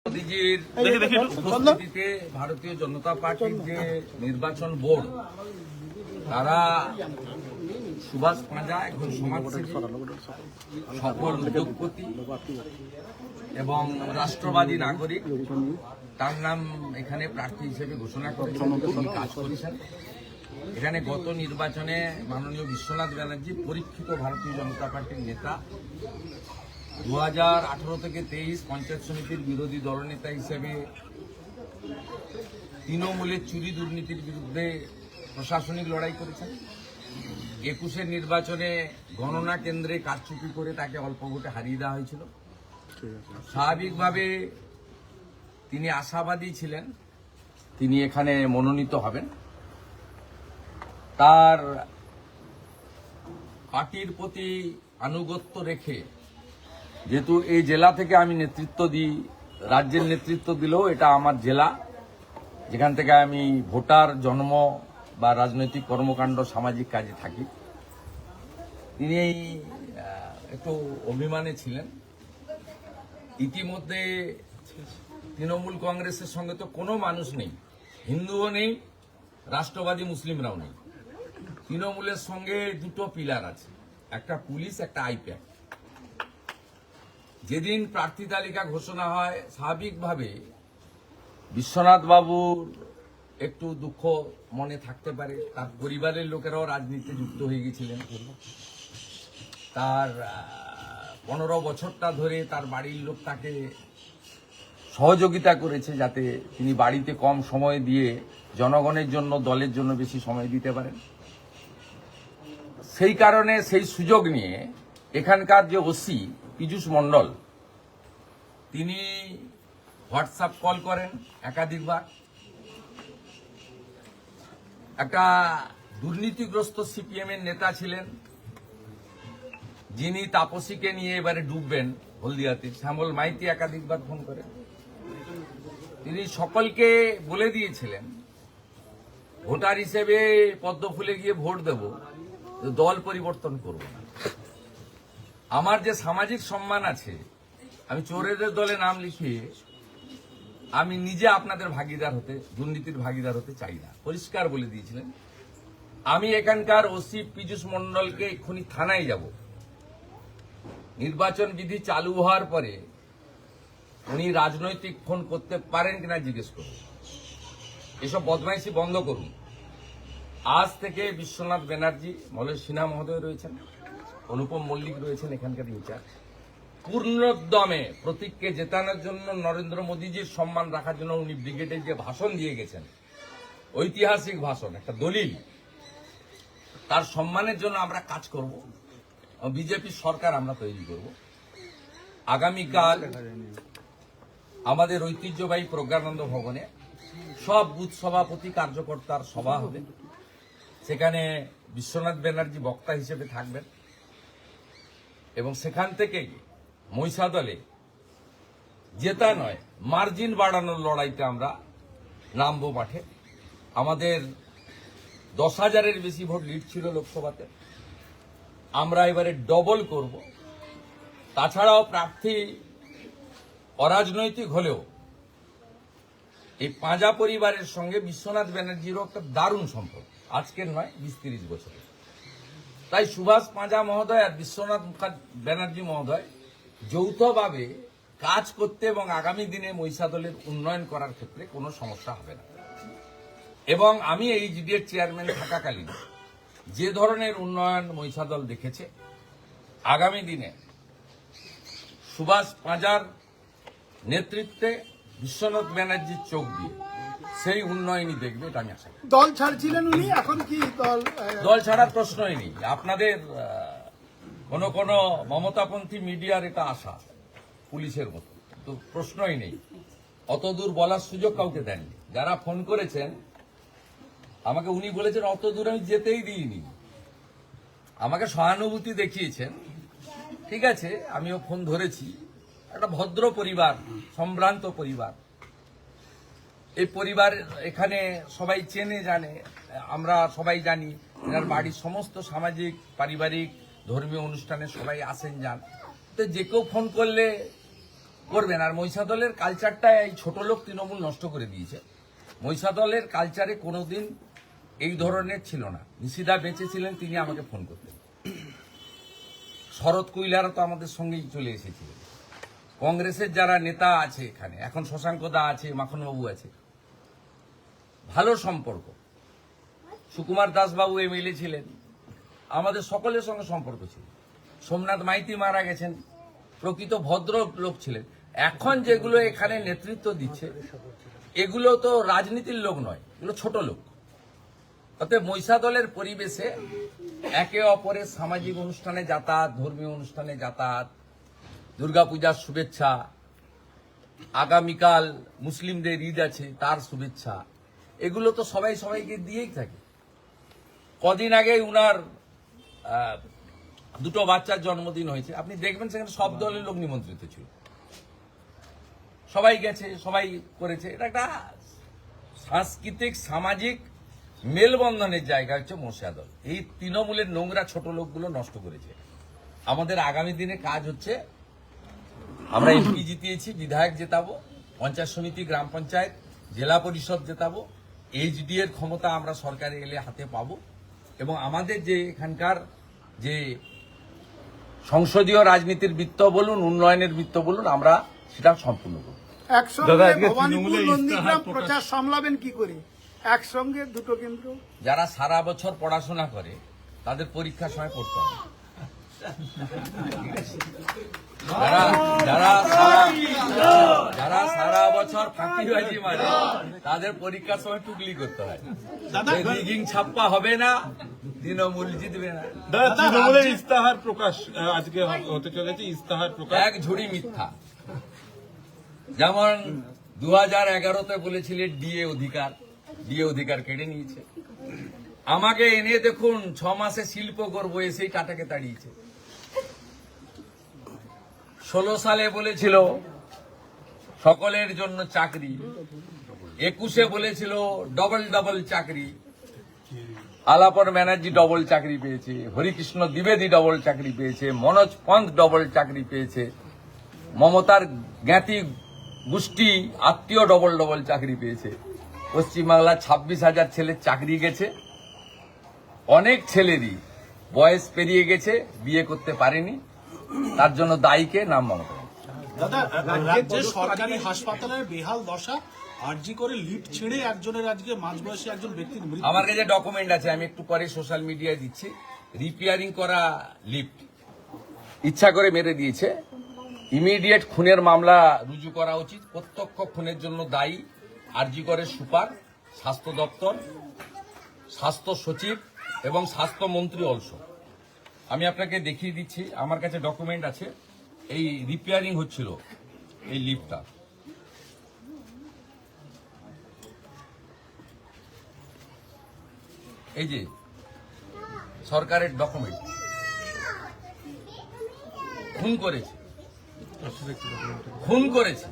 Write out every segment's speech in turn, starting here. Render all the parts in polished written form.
মোদীজির উপস্থিতিতে ভারতীয় জনতা পার্টির যে নির্বাচন বোর্ড তারা সুভাষ পাঁজা এখন সমাজসেবী, সফল উদ্যোগপতি এবং রাষ্ট্রবাদী নাগরিক, তার নাম এখানে প্রার্থী হিসেবে ঘোষণা করেছেন, তিনি কাজ করেছেন। এখানে গত নির্বাচনে মাননীয় বিশ্বনাথ ব্যানার্জি পরীক্ষিত ভারতীয় জনতা পার্টির নেতা, 2018 থেকে 23 পঞ্চায়েত সমিতির বিরোধী দলনেতা হিসেবে তৃণমূলের চুরি দুর্নীতির বিরুদ্ধে প্রশাসনিক লড়াই করেছেন। 21-এর নির্বাচনে গণনা কেন্দ্রে কারচুপি করে তাকে অল্প ভোটে হারিয়ে দেওয়া হয়েছিল। স্বাভাবিকভাবে তিনি আশাবাদী ছিলেন তিনি এখানে মনোনীত হবেন। তার পার্টির প্রতি আনুগত্য রেখে, যেহেতু এই জেলা থেকে আমি নেতৃত্ব দিই, রাজ্যের নেতৃত্ব দিলেও এটা আমার জেলা, যেখান থেকে আমি ভোটার জন্ম বা রাজনৈতিক কর্মকাণ্ড সামাজিক কাজে থাকি, তিনি একটু অভিমানে ছিলেন। ইতিমধ্যে তৃণমূল কংগ্রেসের সঙ্গে তো কোনো মানুষ নেই, হিন্দুও নেই, রাষ্ট্রবাদী মুসলিমরাও নেই। তৃণমূলের সঙ্গে দুটো পিলার আছে, একটা পুলিশ, একটা আইপ্যাক। যেদিন প্রার্থী তালিকা ঘোষণা হয়, স্বাভাবিকভাবে বিশ্বনাথ বাবুর একটু দুঃখ মনে থাকতে পারে। তার পরিবারের লোকেরাও রাজনীতিতে যুক্ত হয়ে গেছিলেন। তার 15 বছরটা ধরে তার বাড়ির লোক তাকে সহযোগিতা করেছে যাতে তিনি বাড়িতে কম সময় দিয়ে জনগণের জন্য, দলের জন্য বেশি সময় দিতে পারেন। সেই কারণে সেই সুযোগ নিয়ে এখানকার যে ওসি পীযূষ মণ্ডল, তিনি হোয়াটসঅ্যাপ কল করেন একাধিকবার। একটা দুর্নীতিগ্রস্ত সিপিএম এর নেতা ছিলেন, যিনি তাপসীকে নিয়ে এবারে ডুববেন হলদিয়াতে, শ্যামল মাইতি একাধিকবার ফোন করেন। তিনি সকলকে বলে দিয়েছিলেন ভোটার হিসেবে পদ্ম ফুলে গিয়ে ভোট দেব, দল পরিবর্তন করব না। আমার যে সামাজিক সম্মান আছে, আমি চোরেদের দলে নাম লিখিয়ে আমি নিজে আপনাদের ভাগিদার হতে, দুর্নীতির ভাগিদার হতে চাই না, পরিষ্কার বলে দিয়েছিলেন। আমি এখানকার ওসি পীযূষ মণ্ডলকে এক্ষুনি থানায় যাব, নির্বাচন বিধি চালু হওয়ার পরে উনি রাজনৈতিক ফোন করতে পারেন কিনা জিজ্ঞেস করুন, এসব বদমাইশি বন্ধ করুন। আজ থেকে বিশ্বনাথ ব্যানার্জি, মলয় সিনহা মহোদয় রয়েছেন, অনুপম মল্লিক রয়েছেন এখানকার ইনচার্জ, পূর্ণোদ্যমে প্রতীককে জেতানোর জন্য, নরেন্দ্র মোদীজির সম্মান রাখার জন্য উনি ব্রিগেডে যে ভাষণ দিয়ে গেছেন, ঐতিহাসিক ভাষণ, একটা দলিল, তার সম্মানের জন্য আমরা কাজ করব। বিজেপি সরকার আমরা তৈরি করব। আগামীকাল আমাদের ঐতিহ্যবাহী প্রজ্ঞানন্দ ভবনে সব বুথ সভাপতি কার্যকর্তার সভা হবে। সেখানে বিশ্বনাথ ব্যানার্জি বক্তা হিসেবে থাকবেন এবং সেখান থেকে মহিষাদলে জেতা নয়, মার্জিন বাড়ানোর লড়াইতে আমরা নামবো মাঠে। আমাদের 10,000-এর বেশি ভোট লিড ছিল লোকসভাতে, আমরা এবারে ডবল করব। তাছাড়াও প্রার্থী অরাজনৈতিক হলেও এই পাঁজা পরিবারের সঙ্গে বিশ্বনাথ ব্যানার্জিরও একটা দারুণ সম্পর্ক, আজকের নয়, 20-30 বছরের। তাই সুভাষ পাঁজা মহোদয় আর বিশ্বনাথ ব্যানার্জি মহোদয় যৌথভাবে কাজ করতে এবং আগামী দিনে মহিষাদলের উন্নয়ন করার ক্ষেত্রে কোনো সমস্যা হবে না। এবং আমি এই জিডিএর চেয়ারম্যান থাকাকালীন যে ধরনের উন্নয়ন মহিষাদল দেখেছে, আগামী দিনে সুভাষ পাঁজার নেতৃত্বে বিশ্বনাথ ব্যানার্জির চোখ দিয়ে সেই উন্নয়নই দেখবে, এটা আমি আশা করি। দল ছাড়ছিলেন উনি, এখন কি দল ছাড়ার প্রশ্নই নেই। আপনাদের কোন মমতাপন্থী মিডিয়ার এটা আশা, পুলিশের মতো, তো প্রশ্নই নেই। অত দূর বলার সুযোগ কাউকে দেননি। যারা ফোন করেছেন আমাকে, উনি বলেছেন অত দূর আমি যেতেই দিইনি, আমাকে সহানুভূতি দেখিয়েছেন। ঠিক আছে, আমিও ফোন ধরেছি। একটা ভদ্র পরিবার, সম্ভ্রান্ত পরিবার, এই পরিবার এখানে সবাই চেনে জানে, আমরা সবাই জানি। এনার বাড়ির সমস্ত সামাজিক, পারিবারিক, ধর্মীয় অনুষ্ঠানে সবাই আসেন যান। তো যে কেউ ফোন করলে করবেন। আর মহিষাদলের কালচারটা এই ছোট লোক তৃণমূল নষ্ট করে দিয়েছে। মহিষাদলের কালচারে কোনোদিন এই ধরনের ছিল না। নিশিদা বেঁচে ছিলেন, তিনি আমাকে ফোন করতেন। শরৎ কুইলারা তো আমাদের সঙ্গেই চলে এসেছিলেন। কংগ্রেসের যারা নেতা আছে এখানে, এখন শশাঙ্ক দা আছে, মাখনবাবু আছে, ভালো সম্পর্ক। সুকুমার দাসবাবু এমএলএ ছিলেন, আমাদের সকলের সঙ্গে সম্পর্ক ছিল। সোমনাথ মাইতি মারা গেছেন, প্রকৃত ভদ্র লোক ছিলেন। এখন যেগুলো এখানে নেতৃত্ব দিচ্ছে এগুলো তো রাজনীতির লোক নয়, এগুলো ছোট লোক। অতএব মহিষাদলের পরিবেশে একে অপরের সামাজিক অনুষ্ঠানে যাতায়াত, ধর্মীয় অনুষ্ঠানে যাতায়াত, দুর্গাপূজার শুভেচ্ছা, আগামীকাল মুসলিমদের ঈদ আছে তার শুভেচ্ছা, এগুলো তো সবাই সবাইকে দিয়েই থাকে। কদিন আগে উনার দুটো বাচ্চার জন্মদিন হয়েছে, আপনি দেখবেন সেখানে সব দলের লোক নিমন্ত্রিত ছিল, সবাই গেছে, সবাই করেছে। এটা একটা সাংস্কৃতিক সামাজিক মেলবন্ধনের জায়গা হচ্ছে মহিষাদল। এই তৃণমূলের নোংরা ছোট লোকগুলো নষ্ট করেছে। আমাদের আগামী দিনে কাজ হচ্ছে, আমরা এমপি জিতিয়েছি, বিধায়ক জেতাবো, পঞ্চায়েত সমিতি, গ্রাম পঞ্চায়েত, জেলা পরিষদ জেতাবো, এইচডি এর ক্ষমতা আমরা সরকারে এলে হাতে পাবো, এবং আমাদের যে এখানকার যে সংসদীয় রাজনীতির বৃত্ত বলুন, উন্নয়নের বৃত্ত বলুন, আমরা সেটা সম্পূর্ণ করব। একসঙ্গে ভবানীপুর নন্দীগ্রাম প্রচার সামলাবেন কি করে? একসঙ্গে দুটো কেন্দ্র। যারা সারা বছর পড়াশোনা করে তাদের পরীক্ষার সময় পড়তে হবে। যারা সারা বছর ফাঁকিবাজি মারে তাদের পরীক্ষার সময় টুকলি করতে হয়। রিগিং ছাপ্পা হবে না, তৃণমূল জিতবে না। তৃণমূলের ইস্তাহার প্রকাশ আজকে হতে চলেছে, ইস্তাহার প্রকাশ এক ঝুড়ি মিথ্যা। যেমন 2011-তে বলেছিলে ডিএ অধিকার কেড়ে নিয়েছে। আমাকে এনে দেখুন 6 মাসে শিল্প করবো, এসেই টাটাকে তাড়িয়েছে। 16 সালে বলেছিল সকলের জন্য চাকরি, 21-এ বলেছিল ডবল চাকরি। আলাপন ব্যানার্জি ডবল চাকরি পেয়েছে, হরিকৃষ্ণ দ্বিবেদী ডবল চাকরি পেয়েছে, মনোজ পন্থ ডবল চাকরি পেয়েছে, মমতার জ্ঞাতি গোষ্ঠী আত্মীয় ডবল চাকরি পেয়েছে। পশ্চিমবাংলার 26,000 ছেলের চাকরি গেছে। অনেক ছেলেরই বয়স পেরিয়ে গেছে, বিয়ে করতে পারেনি। তার জন্য দায়ীকে নাম মমতা। দাদা, রাজ্যের সরকারি হাসপাতালের বেহাল দশা, আরজি করে লিফট ছেড়ে একজনের আজকে মাঝবয়সী একজন ব্যক্তির মৃত্যু। আমার কাছে ডকুমেন্ট আছে, আমি একটু পরে সোশ্যাল মিডিয়ায় দিচ্ছি। রিপেয়ারিং করা লিফট ইচ্ছা করে মেরে দিয়েছে। ইমিডিয়েট খুনের মামলা রুজু করা উচিত। প্রত্যক্ষ খুনের জন্য দায়ী আরজি করে সুপার, স্বাস্থ্য দপ্তর, স্বাস্থ্য সচিব এবং স্বাস্থ্যমন্ত্রী অলসো। আমি আপনাকে দেখিয়ে দিচ্ছি, আমার কাছে ডকুমেন্ট আছে। এই রিপেয়ারিং হচ্ছিল এই লিফটটা, এই যে সরকারের ডকুমেন্ট। খুন করেছে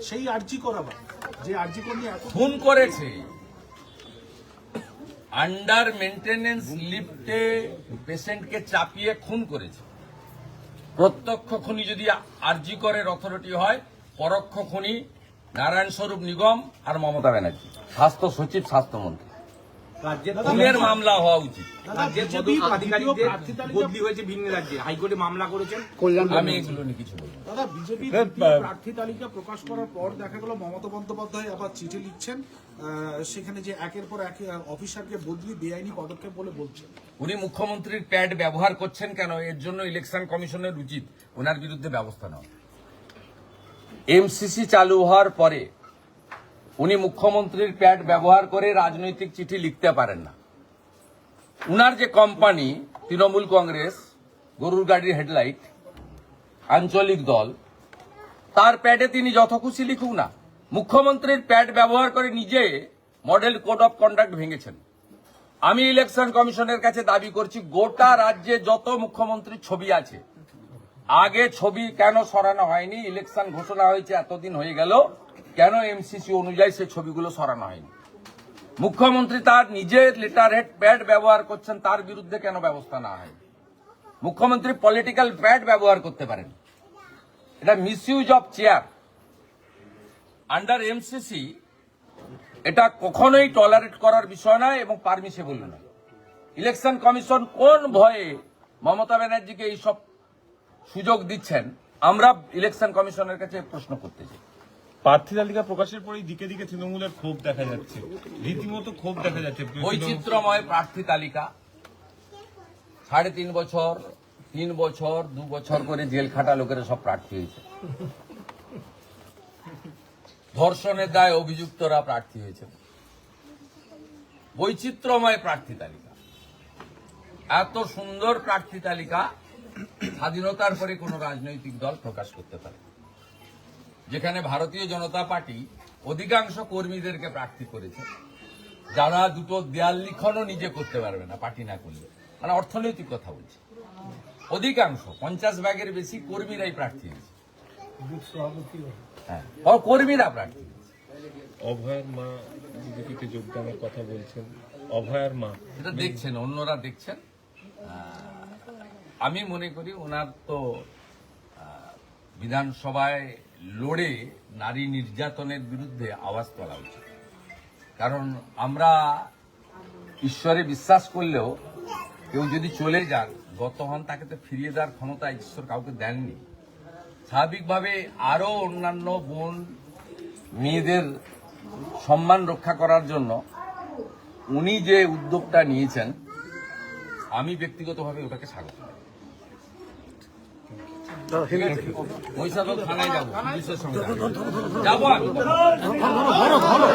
সেই আরজি করাবা, যে আরজি করে নিয়ে এত খুন করেছে। আন্ডার মেনটেনেন্স লিফটে পেশেন্টকে চাপিয়ে খুন করেছে। প্রত্যক্ষ খুনি যদি আরজি করের অথরিটি হয়, পরোক্ষ খুনি নারায়ণ স্বরূপ নিগম আর মমতা ব্যানার্জি, স্বাস্থ্য সচিব, স্বাস্থ্যমন্ত্রী। খুনের মামলা হওয়া উচিত। বদলি হয়েছে ভিন্ন রাজ্যে, হাইকোর্টে মামলা করেছেন। আমি এগুলো নিয়ে কিছু বলবো। দাদা, বিজেপি প্রার্থী তালিকা প্রকাশ করার পর দেখা গেল মমতা বন্দ্যোপাধ্যায় আবার চিঠি লিখছেন, সেখানে যে একের পর এক অফিসারকে বদলি বেআইনি পদক্ষেপ বলে বলছেন। উনি মুখ্যমন্ত্রীর প্যাড ব্যবহার করছেন কেন, এর জন্য ইলেকশন কমিশনের উচিত ওনার বিরুদ্ধে ব্যবস্থা নেওয়া। এমসিসি চালু হওয়ার পরে উনি মুখ্যমন্ত্রীর প্যাড ব্যবহার করে রাজনৈতিক চিঠি লিখতে পারেন না। উনার যে কোম্পানি তৃণমূল কংগ্রেস, গরুর গাড়ির হেডলাইট, আঞ্চলিক দল, তার প্যাডে তিনি যত খুশি লিখুক না। মুখ্যমন্ত্রীর প্যাড ব্যবহার করে নিজে মডেল কোড অফ কন্ডাক্ট ভেঙেছেন। আমি ইলেকশন কমিশনের কাছে দাবি করছি, গোটা রাজ্যে যত মুখ্যমন্ত্রীর ছবি আছে, আগে ছবি কেন সরানো হয়নি? ইলেকশন ঘোষণা হয়েছে, এতদিন হয়ে গেল, কেন এমসিসি অনুযায়ী সে ছবিগুলো সরানো হয়নি? মুখ্যমন্ত্রী তার নিজের লেটার হেড প্যাড ব্যবহার করছেন, তার বিরুদ্ধে কেন ব্যবস্থা না হয়? মুখ্যমন্ত্রী পলিটিক্যাল প্যাড ব্যবহার করতে পারেন, এটা misuse of chair under MCC, এটা কখনোই টলারেট করার বিষয় নয় এবং পারমিসেবল নয়। ইলেকশন কমিশন কোন ভয়ে মমতা ব্যানার্জিকে এইসব সুযোগ দিচ্ছেন, আমরা ইলেকশন কমিশনের কাছে প্রশ্ন করতে চাই। প্রার্থী তালিকা প্রকাশের পরেই দিকে দিকে তৃণমূলের ক্ষোভ দেখা যাচ্ছে, রীতিমতো ক্ষোভ দেখা যাচ্ছে। বৈচিত্র্যময় প্রার্থী তালিকা, 3.5 বছর 3 বছর 2 বছর করে জেল খাটা লোকেরা সব প্রার্থী হয়েছে। ধর্ষণের দায়ে অভিযুক্তরা প্রার্থী হয়েছে। বৈচিত্র্যময় প্রার্থী তালিকা, এত সুন্দর প্রার্থী তালিকা স্বাধীনতার পরে কোন রাজনৈতিক দল প্রকাশ করতে পারে, যেখানে ভারতীয় জনতা পার্টি অধিকাংশ কর্মীদেরকে প্রার্থী করেছে, যারা দুটো দেয়াল লিখনও নিজে করতে পারবে না পার্টি না করলে। মানে অর্থনৈতিক কথা বলছে, অধিকাংশ 50 ভাগের বেশি কর্মীরাই প্রার্থী হয়েছে। হ্যাঁ, কর্মীরা প্রার্থী হয়েছে। অভয়ার মা বিজেপিতে যোগদানের কথা বলছেন, অভয়ার মা এটা দেখছেন, অন্যরা দেখছেন। আমি মনে করি ওনার তো বিধানসভায় লড়ে নারী নির্যাতনের বিরুদ্ধে আওয়াজ তোলা উচিত। কারণ আমরা ঈশ্বরে বিশ্বাস করলেও কেউ যদি চলে যান, গত হন, তাকে তো ফিরিয়ে দেওয়ার ক্ষমতা ঈশ্বর কাউকে দেননি। স্বাভাবিকভাবে আরো অন্যান্য বোন মেয়েদের সম্মান রক্ষা করার জন্য উনি যে উদ্যোগটা নিয়েছেন, আমি ব্যক্তিগতভাবে ওটাকে স্বাগত জানাই। মহিষাদল থানায় যাবো, পুলিশের সঙ্গে যাবো আমি।